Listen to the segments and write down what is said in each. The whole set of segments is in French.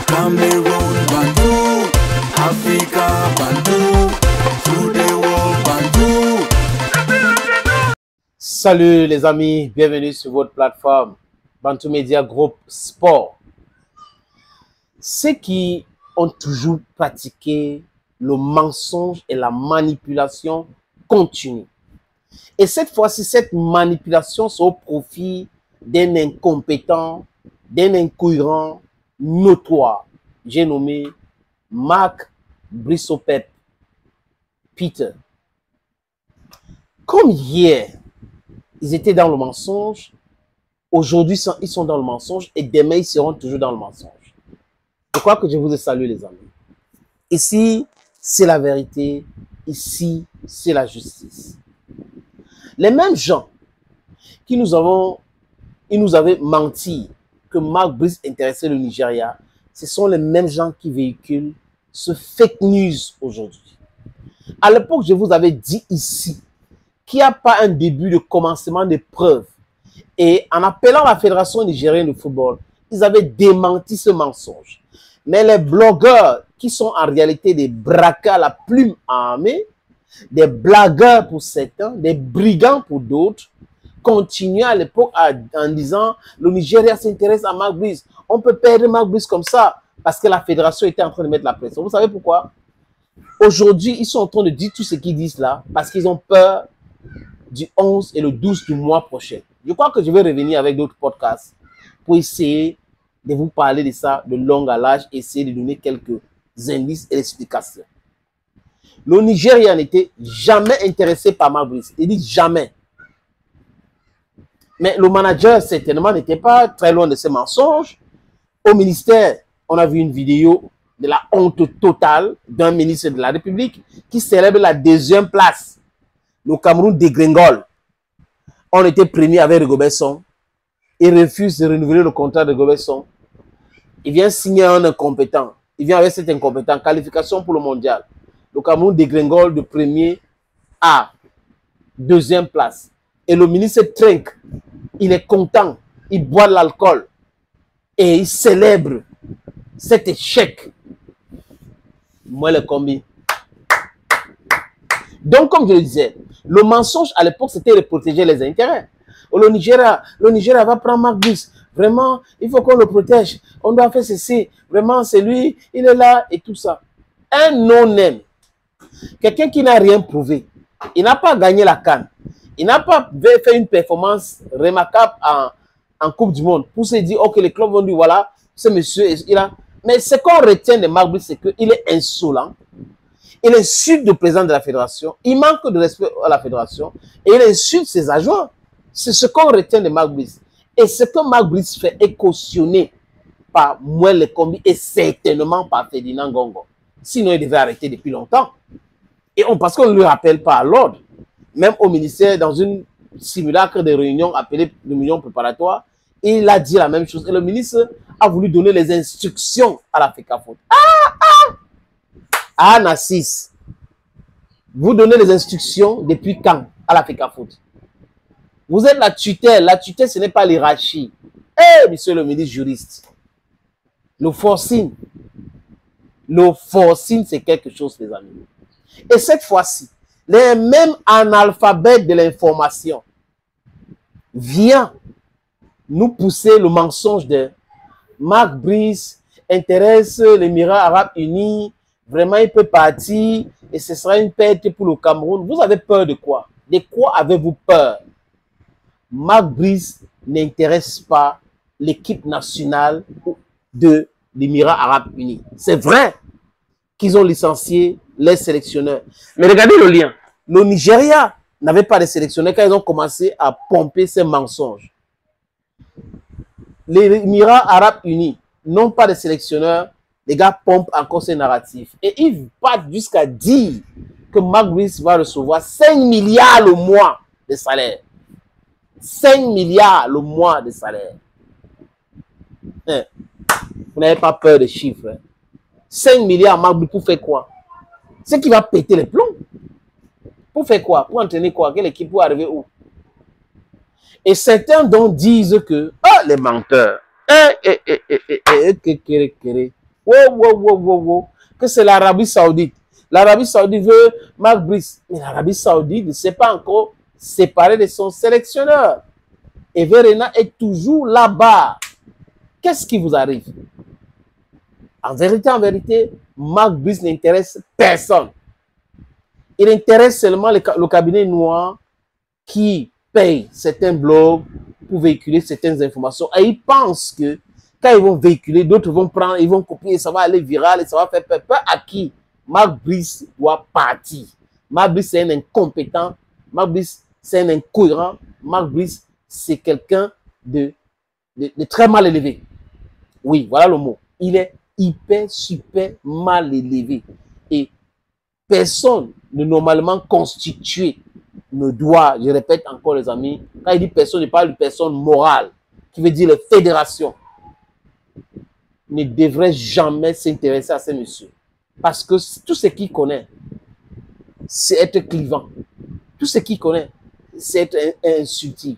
Cameroon Bantou, Africa Bantou, through the world Bantou. Salut les amis, bienvenue sur votre plateforme Bantou Media Group Sport. Ceux qui ont toujours pratiqué le mensonge et la manipulation continue. Et cette fois-ci, cette manipulation c'est au profit d'un incompétent, d'un incohérent notoire. J'ai nommé Marc Brissot-Pep Peter. Comme hier, ils étaient dans le mensonge, aujourd'hui ils sont dans le mensonge et demain ils seront toujours dans le mensonge. Je crois que je vous ai salué les amis. Ici, c'est la vérité. Ici, c'est la justice. Les mêmes gens qui nous avaient menti que Marc Brice intéressait le Nigeria, ce sont les mêmes gens qui véhiculent ce fake news aujourd'hui. À l'époque, je vous avais dit ici qu'il n'y a pas un début de commencement de preuves. Et en appelant la Fédération nigérienne de football, ils avaient démenti ce mensonge. Mais les blogueurs qui sont en réalité des braqueurs à la plume armée, des blagueurs pour certains, des brigands pour d'autres, continuaient à l'époque en disant le Nigeria s'intéresse à Marc Brice. On peut perdre Marc Brice comme ça parce que la fédération était en train de mettre la pression. Vous savez pourquoi? Aujourd'hui, ils sont en train de dire tout ce qu'ils disent là parce qu'ils ont peur du 11 et le 12 du mois prochain. Je crois que je vais revenir avec d'autres podcasts pour essayer de vous parler de ça de long à large, essayer de donner quelques indices et explications. Le Nigeria n'était jamais intéressé par Marc Brice. Il dit jamais. Mais le manager, certainement, n'était pas très loin de ces mensonges. Au ministère, on a vu une vidéo de la honte totale d'un ministre de la République qui célèbre la 2e place. Le Cameroun dégringole. On était premier avec Rigobert Song. Il refuse de renouveler le contrat de Rigobert Song. Il vient signer un incompétent. Il vient avec cet incompétent. Qualification pour le mondial. Le Cameroun dégringole de premier à 2e place. Et le ministre trinque. Il est content. Il boit de l'alcool. Et il célèbre cet échec. Moi, le combi. Donc, comme je le disais, le mensonge à l'époque, c'était de protéger les intérêts. Le Nigeria va prendre Marc Brice. Vraiment, il faut qu'on le protège. On doit faire ceci. Vraiment, c'est lui, il est là et tout ça. Un non-name. Quelqu'un qui n'a rien prouvé. Il n'a pas gagné la CAN. Il n'a pas fait une performance remarquable en Coupe du Monde. Pour se dire, ok, les clubs vont dire, voilà, ce monsieur, il a... Mais ce qu'on retient de Marc Brice, c'est qu'il est insolent. Il insulte le président de la fédération. Il manque de respect à la fédération. Et il insulte ses adjoints. C'est ce qu'on retient de Marc Brice. Et ce que Marc Brice fait est cautionné par Mouel Lekombi et certainement par Ferdinand Gongo. Sinon, il devait arrêter depuis longtemps. Et parce qu'on ne lui rappelle pas à l'ordre. Même au ministère, dans une simulacre de réunion appelée réunion préparatoire, il a dit la même chose. Et le ministre a voulu donner les instructions à la FECAFOOT. Ah, Nassis, vous donnez les instructions depuis quand à la FECAFOOT? Vous êtes la tutelle. La tutelle, ce n'est pas l'hierarchie. Eh, monsieur le ministre juriste, le forcing, c'est quelque chose, les amis. Et cette fois-ci, les mêmes analphabètes de l'information viennent nous pousser le mensonge de Marc Brice intéresse l'Émirat arabe uni. Vraiment, il peut partir et ce sera une perte pour le Cameroun. Vous avez peur de quoi? De quoi avez-vous peur? Marc Brice n'intéresse pas l'équipe nationale de l'Émirat arabe uni. C'est vrai qu'ils ont licencié les sélectionneurs. Mais regardez le lien. Le Nigeria n'avait pas de sélectionneurs quand ils ont commencé à pomper ces mensonges. Les Émirats arabes unis n'ont pas de sélectionneurs. Les gars pompent encore ces narratifs. Et ils partent jusqu'à dire que Marc Brice va recevoir 5 milliards le mois de salaire. 5 milliards le mois de salaire. Vous n'avez pas peur des chiffres. Hein? 5 milliards, Marc Brice, pour faire quoi? C'est qui va péter les plombs. Pour faire quoi? Pour entraîner quoi? Quelle équipe pour arriver où? Et certains donc disent que, oh, les menteurs, Que c'est l'Arabie Saoudite. L'Arabie Saoudite veut Marc Brice. Mais l'Arabie Saoudite ne s'est pas encore séparée de son sélectionneur. Et Verena est toujours là-bas. Qu'est-ce qui vous arrive? En vérité, Marc Brice n'intéresse personne. Il intéresse seulement le cabinet noir qui paye certains blogs pour véhiculer certaines informations. Et ils pensent que quand ils vont véhiculer, d'autres vont prendre, ils vont copier, ça va aller viral et ça va faire peur à qui? Marc Brice doit partir. Marc Brice, c'est un incompétent. Marc Brice, c'est un incohérent. Marc Brice, c'est quelqu'un de très mal élevé. Oui, voilà le mot. Il est hyper, super mal élevé. Et personne ne normalement constitué ne doit, je répète encore les amis, quand il dit personne, il parle de personne morale, qui veut dire les fédérations, ne devrait jamais s'intéresser à ces messieurs. Parce que tout ce qu'il connaît, c'est être clivant. Tout ce qu'il connaît, c'est être insultif.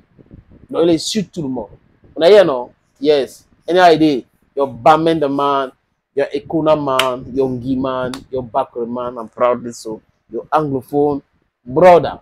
Donc il insulte tout le monde. On a dit non? Yes. Any idea? You're Baman the man, you're Ekuna man, you're Ngi man, you're Bakr man, I'm proud of so. You're Anglophone, brother.